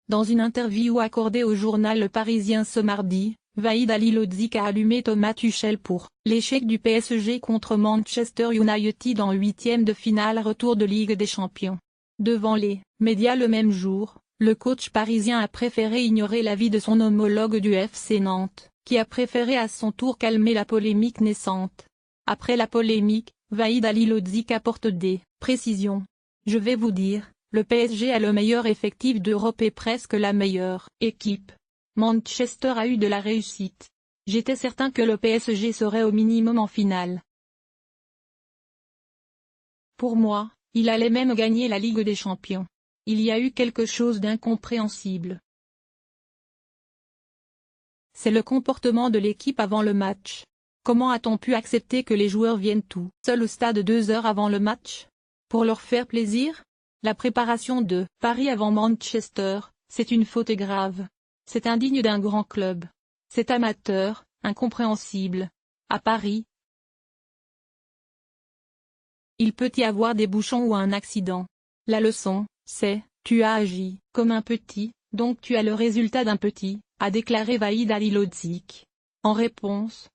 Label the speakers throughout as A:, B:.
A: Dans une interview accordée au journal Le Parisien ce mardi, Vahid Halilhodžić a allumé Thomas Tuchel pour l'échec du PSG contre Manchester United en huitième de finale retour de Ligue des Champions. Devant les médias le même jour, le coach parisien a préféré ignorer l'avis de son homologue du FC Nantes, qui a préféré à son tour calmer la polémique naissante. Après la polémique, Vahid Halilhodžić apporte des précisions. Je vais vous dire, le PSG a le meilleur effectif d'Europe et presque la meilleure équipe. Manchester a eu de la réussite. J'étais certain que le PSG serait au minimum en finale. Pour moi, il allait même gagner la Ligue des Champions. Il y a eu quelque chose d'incompréhensible. C'est le comportement de l'équipe avant le match. Comment a-t-on pu accepter que les joueurs viennent tout seuls au stade 2 heures avant le match? Pour leur faire plaisir? La préparation de Paris avant Manchester, c'est une faute grave. C'est indigne d'un grand club. C'est amateur, incompréhensible. À Paris, il peut y avoir des bouchons ou un accident. La leçon, c'est, tu as agi comme un petit, donc tu as le résultat d'un petit, a déclaré Vahid Halilhodžić. En réponse,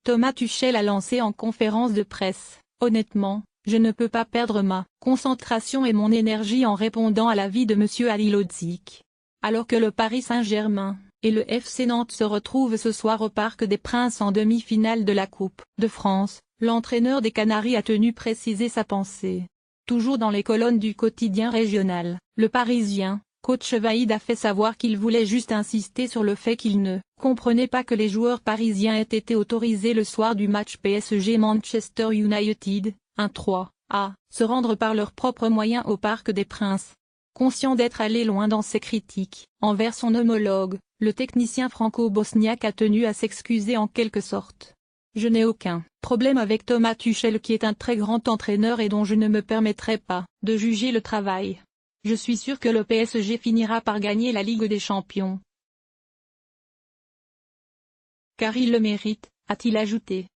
A: Thomas Tuchel a lancé en conférence de presse, honnêtement, je ne peux pas perdre ma concentration et mon énergie en répondant à l'avis de M. Halilhodžić. Alors que le Paris Saint-Germain et le FC Nantes se retrouvent ce soir au Parc des Princes en demi-finale de la Coupe de France, l'entraîneur des Canaries a tenu préciser sa pensée. Toujours dans les colonnes du quotidien régional, Le Parisien, coach Vahid a fait savoir qu'il voulait juste insister sur le fait qu'il ne comprenait pas que les joueurs parisiens aient été autorisés le soir du match PSG-Manchester United, 1-3, à se rendre par leurs propres moyens au Parc des Princes. Conscient d'être allé loin dans ses critiques envers son homologue, le technicien franco-bosniaque a tenu à s'excuser en quelque sorte. Je n'ai aucun problème avec Thomas Tuchel qui est un très grand entraîneur et dont je ne me permettrai pas de juger le travail. Je suis sûr que le PSG finira par gagner la Ligue des Champions. Car il le mérite, a-t-il ajouté.